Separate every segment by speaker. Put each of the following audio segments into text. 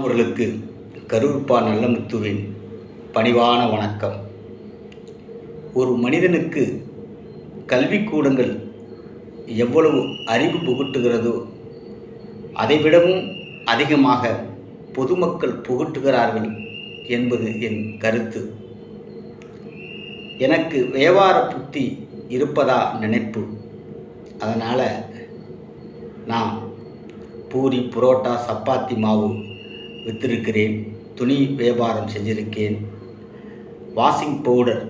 Speaker 1: அவர்களுக்கு கரூர்ப்பா நல்லமுத்துவின் பணிவான வணக்கம். ஒரு மனிதனுக்கு கல்விக்கூடங்கள் எவ்வளவு அறிவு புகட்டுகிறதோ அதைவிடவும் அதிகமாக பொதுமக்கள் புகட்டுகிறார்கள் என்பது என் கருத்து. எனக்கு வியாபார புத்தி இருப்பதா நினைப்பு. அதனால் நான் பூரி, புரோட்டா, சப்பாத்தி மாவு விற்றிருக்கிறேன். துணி வியாபாரம் செஞ்சுருக்கேன். வாஷிங் பவுடர்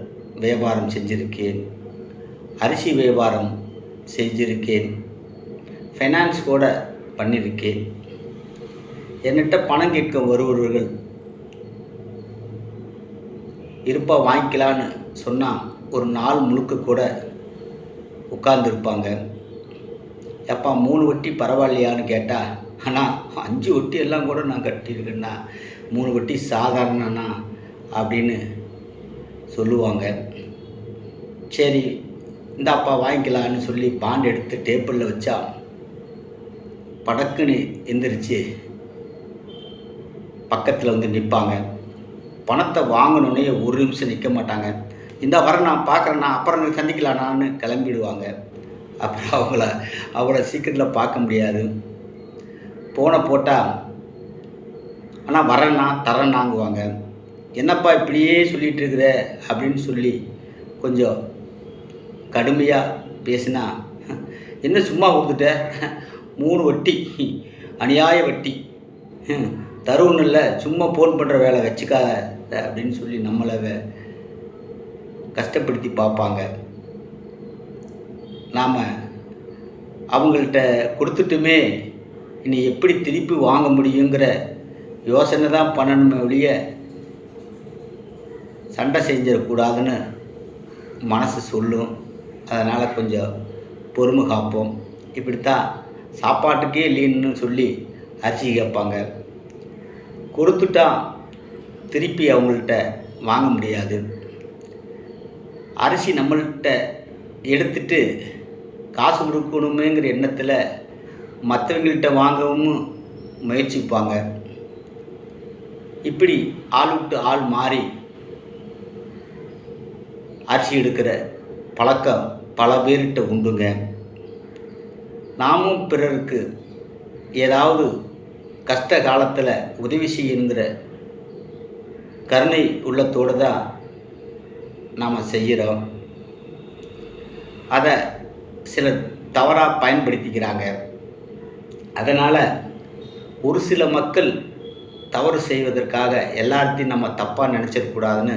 Speaker 1: வியாபாரம் செஞ்சுருக்கேன். அரிசி வியாபாரம் செஞ்சுருக்கேன். ஃபைனான்ஸ் கூட பண்ணியிருக்கேன். என்கிட்ட பணம் கேட்க வருபவர்கள் இருப்பா வாங்கிக்கலான்னு சொன்னால் ஒரு நாள் முழுக்க கூட உட்கார்ந்துருப்பாங்க. எப்பா 3 வட்டி பரவாயில்லையான்னு கேட்டால், ஆனால் 5 வட்டி எல்லாம் கூட நான் கட்டியிருக்கேன்னா 3 வட்டி சாதாரணண்ணா அப்படின்னு சொல்லுவாங்க. சரி இந்தாப்பா வாங்கிக்கலான்னு சொல்லி பாண்ட் எடுத்து டேபிளில் வச்சா படக்குன்னு எந்திரிச்சு பக்கத்தில் வந்து நிற்பாங்க. பணத்தை வாங்கணுன்னே ஒரு நிமிஷம் நிற்க மாட்டாங்க. இந்த வர நான் பார்க்குறேண்ணா, அப்புறம் சந்திக்கலான்னு கிளம்பிடுவாங்க. அப்புறம் அவங்கள சீக்கிரத்தில் பார்க்க முடியாது. போட்டால் ஆனால் வரேண்ணா தரேன்னாங்குவாங்க. என்னப்பா இப்படியே சொல்லிகிட்டு இருக்கிற அப்படின்னு சொல்லி கொஞ்சம் கடுமையாக பேசினா, என்ன சும்மா கொடுத்துட்ட, 3 வட்டி அநியாய வட்டி தருவன்னு இல்லை, சும்மா ஃபோன் பண்ணுற வேலை வச்சுக்காத அப்படின்னு சொல்லி நம்மளை கஷ்டப்படுத்தி பார்ப்பாங்க. நாம் அவங்கள்ட்ட கொடுத்துட்டுமே இனி எப்படி திருப்பி வாங்க முடியுங்கிற யோசனை தான் பண்ணணுமே ஒழிய சண்டை செஞ்சிடக்கூடாதுன்னு மனசு சொல்லும். அதனால் கொஞ்சம் பொறுமை காப்போம். இப்படித்தான் சாப்பாட்டுக்கே இல்லைன்னு சொல்லி அரிசி கேட்பாங்க. கொடுத்துட்டா திருப்பி அவங்கள்ட்ட வாங்க முடியாது. அரிசி நம்மள்கிட்ட எடுத்துட்டு காசு கொடுக்கணுமேங்கிற எண்ணத்தில் மற்றவங்கள்ட்ட வாங்கவும் முயற்சிப்பாங்க. இப்படி ஆள் விட்டு ஆள் மாறி அரிசி எடுக்கிற பழக்கம் பல பேர்கிட்ட உண்டுங்க. நாமும் பிறருக்கு ஏதாவது கஷ்ட காலத்தில் உதவி செய்யணுங்கிற கருணை உள்ளத்தோடு தான் நாம் செய்கிறோம். அதை சிலர் தவறாக பயன்படுத்திக்கிறாங்க. அதனால் ஒரு சில மக்கள் தவறு செய்வதற்காக எல்லாத்தையும் நம்ம தப்பாக நினச்சிடக்கூடாதுன்னு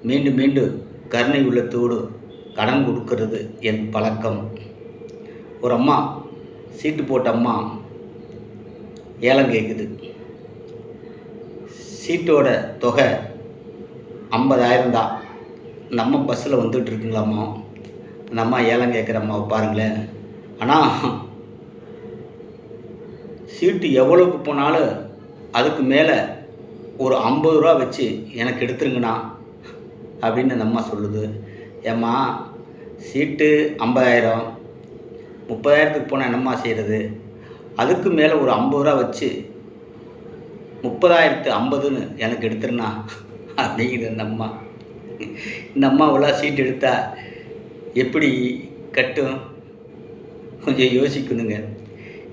Speaker 1: மீண்டும் மீண்டும் கருணை உள்ளத்தோடு கடன் கொடுக்கறது என் பழக்கம். ஒரு அம்மா சீட்டு போட்ட அம்மா ஏலம் கேட்குது. சீட்டோட தொகை 50,000 தான். நம்ம பஸ்ஸில் வந்துட்டு இருக்குங்களாம்மா. அந்த அம்மா ஏலம் கேட்குற அம்மாவை பாருங்களேன். ஆனால் சீட்டு எவ்வளோக்கு போனாலும் அதுக்கு மேலே ஒரு 50 ரூபா வச்சு எனக்கு எடுத்துருங்கண்ணா அப்படின்னு அந்த அம்மா சொல்லுது. ஏம்மா சீட்டு 50,000, 30,000த்துக்கு போனால் என்னம்மா செய்கிறது? அதுக்கு மேலே ஒரு 50 ரூபா வச்சு 30,050ன்னு எனக்கு எடுத்துருண்ணா அப்படிங்கிற அந்த அம்மா. இந்த அம்மாவெல்லாம் சீட்டு எடுத்தால் எப்படி கட்டும்? கொஞ்சம் யோசிக்கணுங்க.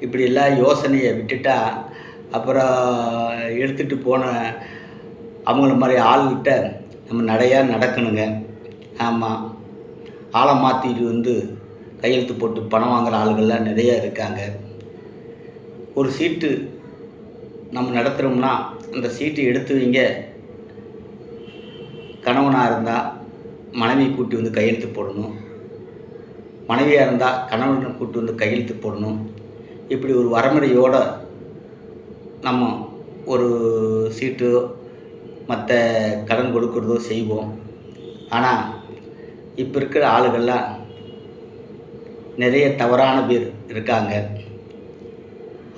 Speaker 1: இப்படியெல்லாம் யோசனையை விட்டுட்டா அப்புறம் எடுத்துகிட்டு போன அவங்கள மாதிரி ஆள்கிட்ட நம்ம நடையாக நடக்கணுங்க. ஆமாம், ஆளை மாற்றிட்டு கையெழுத்து போட்டு பணம் வாங்குகிற ஆளுகள்லாம் நிறையா இருக்காங்க. ஒரு சீட்டு நம்ம நடத்துகிறோம்னா அந்த சீட்டு எடுத்து வைங்க. கணவனாக இருந்தால் மனைவியை கூட்டி கையெழுத்து போடணும். மனைவியாக இருந்தால் கணவனை கூட்டி கையெழுத்து போடணும். இப்படி ஒரு வரைமுறையோடு நம்ம ஒரு சீட்டு மற்ற கடன் கொடுக்குறதோ செய்வோம். ஆனால் இப்போ இருக்கிற ஆளுகள்லாம் நிறைய தவறான பேர் இருக்காங்க.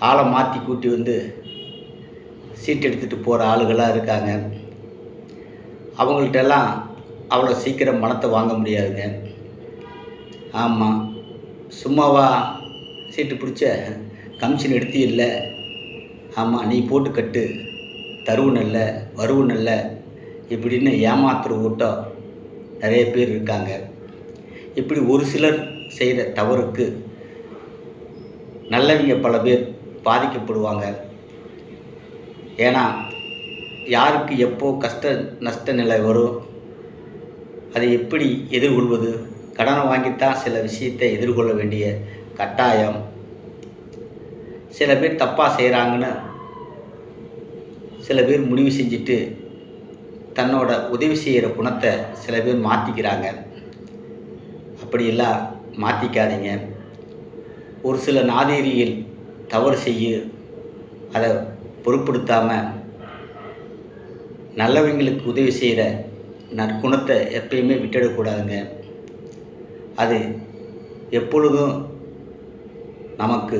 Speaker 1: ஆளை மாற்றி கூட்டி சீட்டு எடுத்துகிட்டு போகிற ஆளுகளாக இருக்காங்க. அவங்கள்ட்டெல்லாம் அவ்வளோ சீக்கிரம் பணத்தை வாங்க முடியாதுங்க. ஆமாம், சும்மாவா சீட்டு பிடிச்ச கமிஷன் எடுத்தி இல்லை. ஆமாம், நீ போட்டு கட்டு தருவு நல்ல வருவு நல்ல இப்படின்னு ஏமாத்துற கூட்டம் நிறைய பேர் இருக்காங்க. இப்படி ஒரு சிலர் செய்கிற தவறுக்கு நல்லவங்க பல பேர் பாதிக்கப்படுவாங்க. ஏன்னா யாருக்கு எப்போ கஷ்ட நஷ்ட நிலை வரும், அதை எப்படி எதிர்கொள்வது, கடனை வாங்கித்தான் சில விஷயத்தை எதிர்கொள்ள வேண்டிய கட்டாயம். சில பேர் தப்பாக செய்கிறாங்கன்னு சில பேர் முடிவு செஞ்சுட்டு தன்னோட உதவி செய்கிற குணத்தை சில பேர் மாற்றிக்கிறாங்க. அப்படியெல்லாம் மாற்றிக்காதீங்க. ஒரு சில நாதேரியில் தவறு செய்ய அதை பொருட்படுத்தாமல் நல்லவங்களுக்கு உதவி செய்கிற நற்குணத்தை எப்பயுமே விட்டுடக்கூடாதுங்க. அது எப்பொழுதும் நமக்கு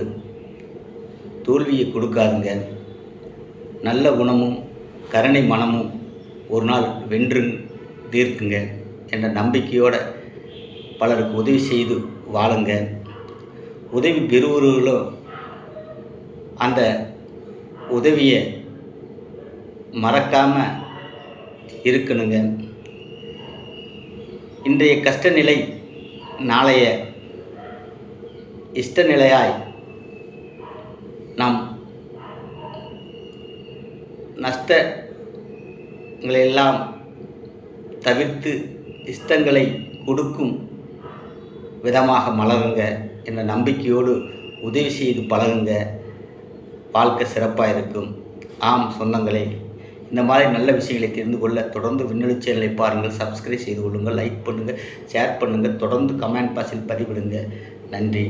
Speaker 1: தோல்வியை கொடுக்காதுங்க. நல்ல குணமும் கருணை மனமும் ஒரு நாள் வென்று தீர்க்குங்க என்ற நம்பிக்கையோடு பலருக்கு உதவி செய்து வாழுங்க. உதவி பெறுவர்களும் அந்த உதவியை மறக்காமல் இருக்கணுங்க. இன்றைய கஷ்ட நிலை நாளைய இஷ்ட நிலையாய் நாம் நஷ்டங்களெல்லாம் தவிர்த்து இஷ்டங்களை கொடுக்கும் விதமாக மலருங்க என்ற நம்பிக்கையோடு உதவி செய்து பழகுங்க. வாழ்க்கை சிறப்பாக இருக்கும். ஆம் சொந்தங்களே, இந்த மாதிரி நல்ல விஷயங்களை தெரிந்து கொள்ள தொடர்ந்து விண்ணொலி சேனலை பாருங்கள், சப்ஸ்கிரைப் செய்து கொள்ளுங்கள், லைக் பண்ணுங்கள், ஷேர் பண்ணுங்கள், தொடர்ந்து கமெண்ட் பாக்ஸில் பதிவிடுங்க. நன்றி.